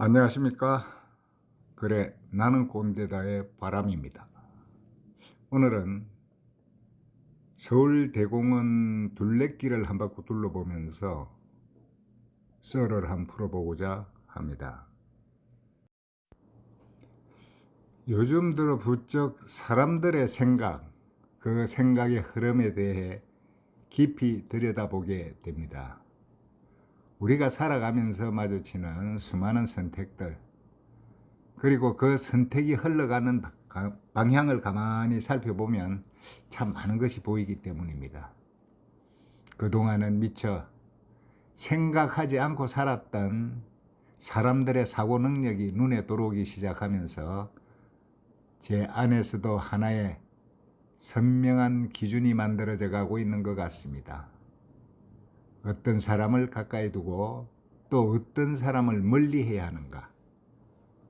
안녕하십니까. 그래 나는 꼰대다의 바람입니다. 오늘은 서울대공원 둘레길을 한 바퀴 둘러보면서 썰을 한번 풀어보고자 합니다. 요즘 들어 부쩍 사람들의 생각, 그 생각의 흐름에 대해 깊이 들여다보게 됩니다. 우리가 살아가면서 마주치는 수많은 선택들, 그리고 그 선택이 흘러가는 방향을 가만히 살펴보면 참 많은 것이 보이기 때문입니다. 그동안은 미처 생각하지 않고 살았던 사람들의 사고 능력이 눈에 들어오기 시작하면서 제 안에서도 하나의 선명한 기준이 만들어져 가고 있는 것 같습니다. 어떤 사람을 가까이 두고 또 어떤 사람을 멀리 해야 하는가.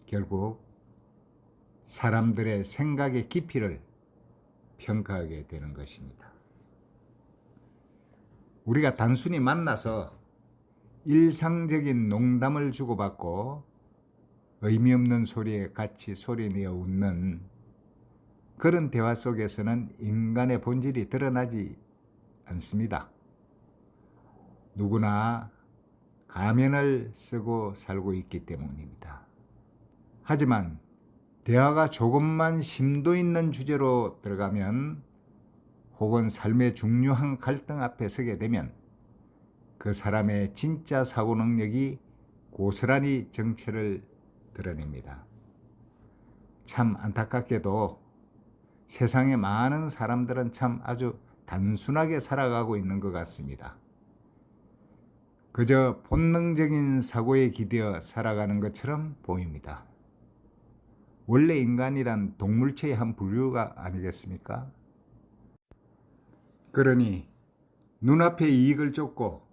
결국 사람들의 생각의 깊이를 평가하게 되는 것입니다. 우리가 단순히 만나서 일상적인 농담을 주고받고 의미 없는 소리에 같이 소리내어 웃는 그런 대화 속에서는 인간의 본질이 드러나지 않습니다. 누구나 가면을 쓰고 살고 있기 때문입니다. 하지만 대화가 조금만 심도 있는 주제로 들어가면 혹은 삶의 중요한 갈등 앞에 서게 되면 그 사람의 진짜 사고 능력이 고스란히 정체를 드러냅니다. 참 안타깝게도 세상의 많은 사람들은 참 아주 단순하게 살아가고 있는 것 같습니다. 그저 본능적인 사고에 기대어 살아가는 것처럼 보입니다. 원래 인간이란 동물체의 한 부류가 아니겠습니까? 그러니 눈앞의 이익을 쫓고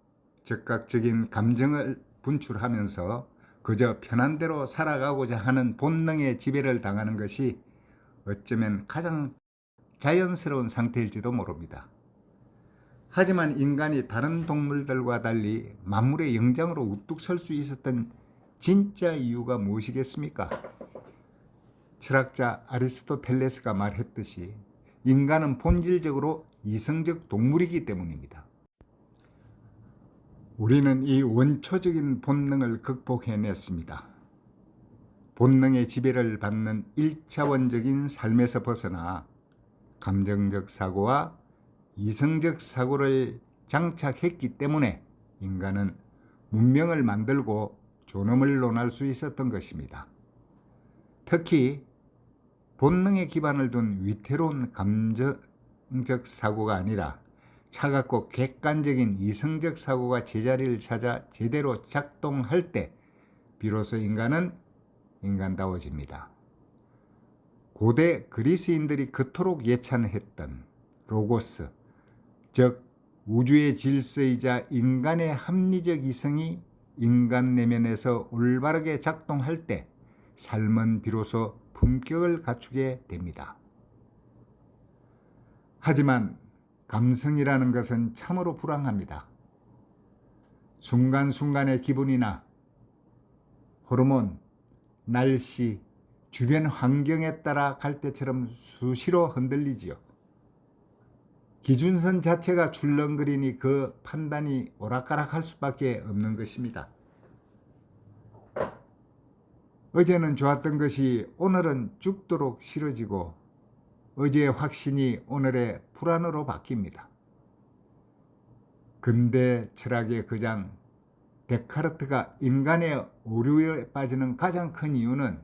즉각적인 감정을 분출하면서 그저 편한 대로 살아가고자 하는 본능의 지배를 당하는 것이 어쩌면 가장 자연스러운 상태일지도 모릅니다. 하지만 인간이 다른 동물들과 달리 만물의 영장으로 우뚝 설 수 있었던 진짜 이유가 무엇이겠습니까? 철학자 아리스토텔레스가 말했듯이 인간은 본질적으로 이성적 동물이기 때문입니다. 우리는 이 원초적인 본능을 극복해냈습니다. 본능의 지배를 받는 1차원적인 삶에서 벗어나 감정적 사고와 이성적 사고를 장착했기 때문에 인간은 문명을 만들고 존엄을 논할 수 있었던 것입니다. 특히 본능에 기반을 둔 위태로운 감정적 사고가 아니라 차갑고 객관적인 이성적 사고가 제자리를 찾아 제대로 작동할 때 비로소 인간은 인간다워집니다. 고대 그리스인들이 그토록 예찬했던 로고스, 즉 우주의 질서이자 인간의 합리적 이성이 인간 내면에서 올바르게 작동할 때 삶은 비로소 품격을 갖추게 됩니다. 하지만 감성이라는 것은 참으로 불안합니다. 순간순간의 기분이나 호르몬, 날씨, 주변 환경에 따라 갈대처럼 수시로 흔들리지요. 기준선 자체가 출렁거리니 그 판단이 오락가락할 수밖에 없는 것입니다. 어제는 좋았던 것이 오늘은 죽도록 싫어지고 어제의 확신이 오늘의 불안으로 바뀝니다. 근대 철학의 거장 데카르트가 인간의 오류에 빠지는 가장 큰 이유는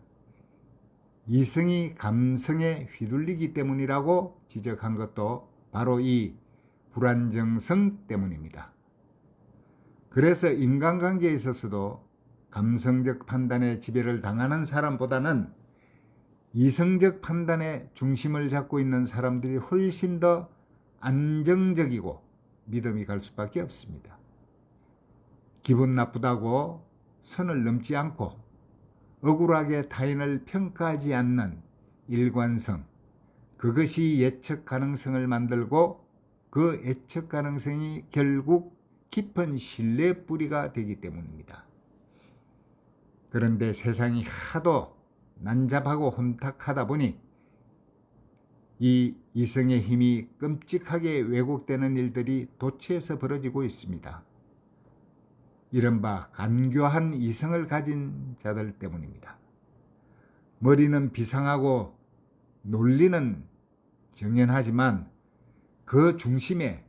이성이 감성에 휘둘리기 때문이라고 지적한 것도 바로 이 불안정성 때문입니다. 그래서 인간관계에 있어서도 감성적 판단의 지배를 당하는 사람보다는 이성적 판단의 중심을 잡고 있는 사람들이 훨씬 더 안정적이고 믿음이 갈 수밖에 없습니다. 기분 나쁘다고 선을 넘지 않고 억울하게 타인을 평가하지 않는 일관성, 그것이 예측 가능성을 만들고 그 예측 가능성이 결국 깊은 신뢰 뿌리가 되기 때문입니다. 그런데 세상이 하도 난잡하고 혼탁하다 보니 이 이성의 힘이 끔찍하게 왜곡되는 일들이 도처에서 벌어지고 있습니다. 이른바 간교한 이성을 가진 자들 때문입니다. 머리는 비상하고 논리는 정연하지만 그 중심에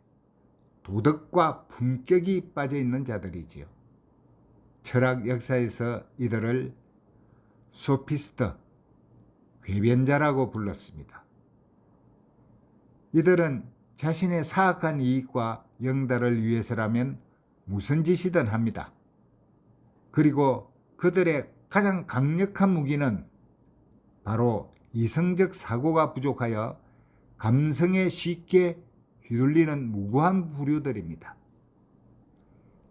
도덕과 품격이 빠져 있는 자들이지요. 철학 역사에서 이들을 소피스트, 궤변자라고 불렀습니다. 이들은 자신의 사악한 이익과 영달을 위해서라면 무슨 짓이든 합니다. 그리고 그들의 가장 강력한 무기는 바로 이성적 사고가 부족하여 감성에 쉽게 휘둘리는 무고한 부류들입니다.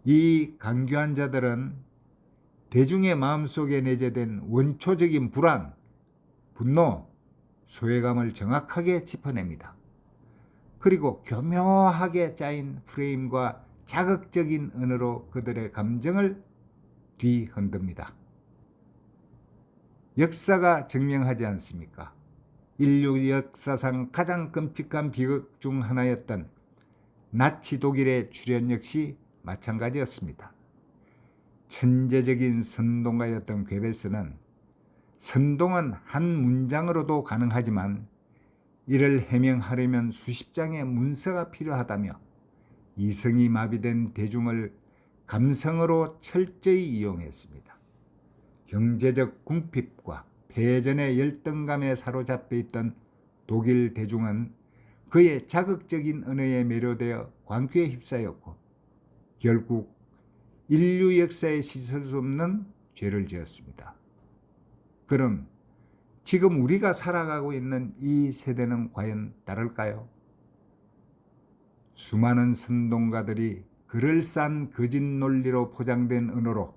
이 간교한 자들은 대중의 마음속에 내재된 원초적인 불안, 분노, 소외감을 정확하게 짚어냅니다. 그리고 교묘하게 짜인 프레임과 자극적인 언어로 그들의 감정을 뒤흔듭니다. 역사가 증명하지 않습니까? 인류 역사상 가장 끔찍한 비극 중 하나였던 나치 독일의 출현 역시 마찬가지였습니다. 천재적인 선동가였던 괴벨스는 선동은 한 문장으로도 가능하지만 이를 해명하려면 수십 장의 문서가 필요하다며 이성이 마비된 대중을 감성으로 철저히 이용했습니다. 경제적 궁핍과 패전의 열등감에 사로잡혀 있던 독일 대중은 그의 자극적인 언어에 매료되어 광기에 휩싸였고 결국 인류 역사에 씻을 수 없는 죄를 지었습니다. 그럼 지금 우리가 살아가고 있는 이 세대는 과연 따를까요? 수많은 선동가들이 그럴싸한 거짓 논리로 포장된 언어로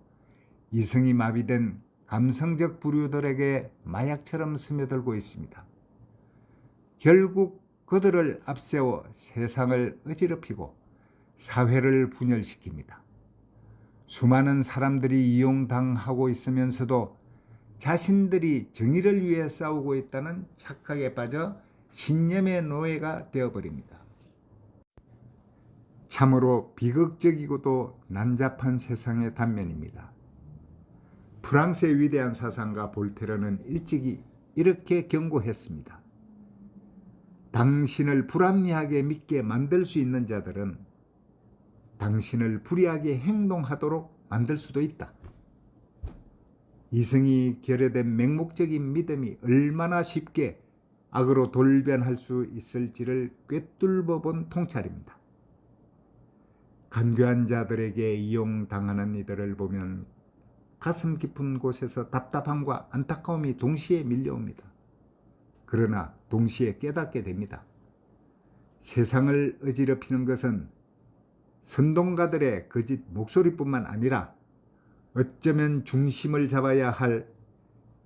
이성이 마비된 감성적 부류들에게 마약처럼 스며들고 있습니다. 결국 그들을 앞세워 세상을 어지럽히고 사회를 분열시킵니다. 수많은 사람들이 이용당하고 있으면서도 자신들이 정의를 위해 싸우고 있다는 착각에 빠져 신념의 노예가 되어버립니다. 참으로 비극적이고도 난잡한 세상의 단면입니다. 프랑스의 위대한 사상가 볼테르는 일찍이 이렇게 경고했습니다. 당신을 불합리하게 믿게 만들 수 있는 자들은 당신을 불의하게 행동하도록 만들 수도 있다. 이성이 결여된 맹목적인 믿음이 얼마나 쉽게 악으로 돌변할 수 있을지를 꿰뚫어 본 통찰입니다. 간교한 자들에게 이용당하는 이들을 보면 가슴 깊은 곳에서 답답함과 안타까움이 동시에 밀려옵니다. 그러나 동시에 깨닫게 됩니다. 세상을 어지럽히는 것은 선동가들의 거짓 목소리뿐만 아니라 어쩌면 중심을 잡아야 할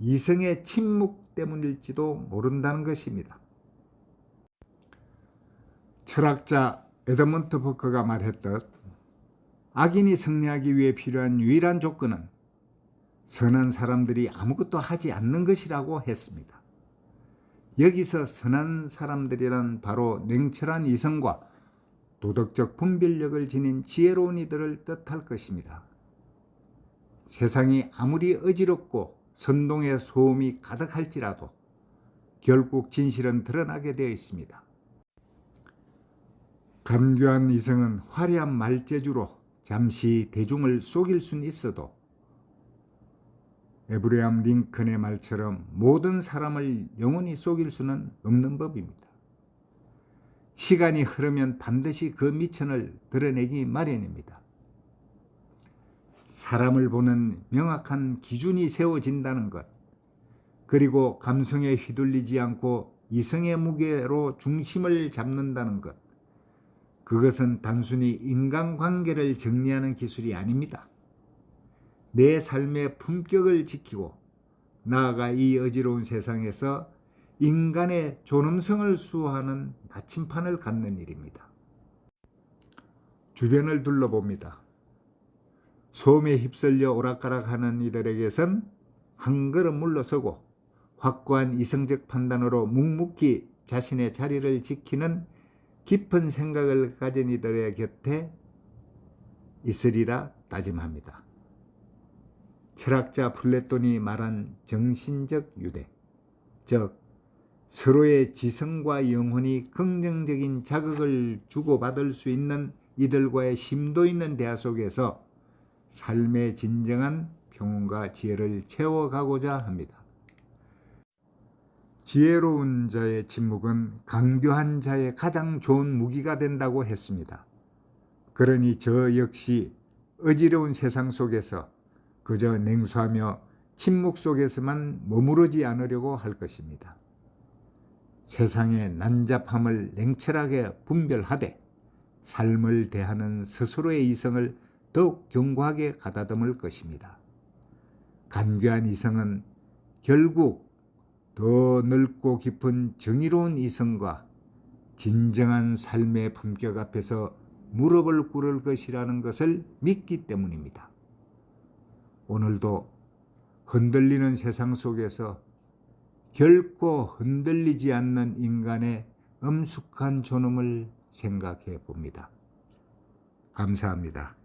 이성의 침묵 때문일지도 모른다는 것입니다. 철학자 에드먼트 버크가 말했듯 악인이 승리하기 위해 필요한 유일한 조건은 선한 사람들이 아무것도 하지 않는 것이라고 했습니다. 여기서 선한 사람들이란 바로 냉철한 이성과 도덕적 분별력을 지닌 지혜로운 이들을 뜻할 것입니다. 세상이 아무리 어지럽고 선동의 소음이 가득할지라도 결국 진실은 드러나게 되어 있습니다. 간교한 이성은 화려한 말재주로 잠시 대중을 속일 수는 있어도 에브라함 링컨의 말처럼 모든 사람을 영원히 속일 수는 없는 법입니다. 시간이 흐르면 반드시 그 미천을 드러내기 마련입니다. 사람을 보는 명확한 기준이 세워진다는 것, 그리고 감성에 휘둘리지 않고 이성의 무게로 중심을 잡는다는 것, 그것은 단순히 인간관계를 정리하는 기술이 아닙니다. 내 삶의 품격을 지키고 나아가 이 어지러운 세상에서 인간의 존엄성을 수호하는 나침판을 갖는 일입니다. 주변을 둘러봅니다. 소음에 휩쓸려 오락가락하는 이들에게선 한 걸음 물러서고 확고한 이성적 판단으로 묵묵히 자신의 자리를 지키는 깊은 생각을 가진 이들의 곁에 있으리라 다짐합니다. 철학자 플라톤이 말한 정신적 유대, 즉 서로의 지성과 영혼이 긍정적인 자극을 주고받을 수 있는 이들과의 심도 있는 대화 속에서 삶의 진정한 평온과 지혜를 채워가고자 합니다. 지혜로운 자의 침묵은 강교한 자의 가장 좋은 무기가 된다고 했습니다. 그러니 저 역시 어지러운 세상 속에서 그저 냉소하며 침묵 속에서만 머무르지 않으려고 할 것입니다. 세상의 난잡함을 냉철하게 분별하되 삶을 대하는 스스로의 이성을 더욱 견고하게 가다듬을 것입니다. 간교한 이성은 결국 더 넓고 깊은 정의로운 이성과 진정한 삶의 품격 앞에서 무릎을 꿇을 것이라는 것을 믿기 때문입니다. 오늘도 흔들리는 세상 속에서 결코 흔들리지 않는 인간의 엄숙한 존엄을 생각해 봅니다. 감사합니다.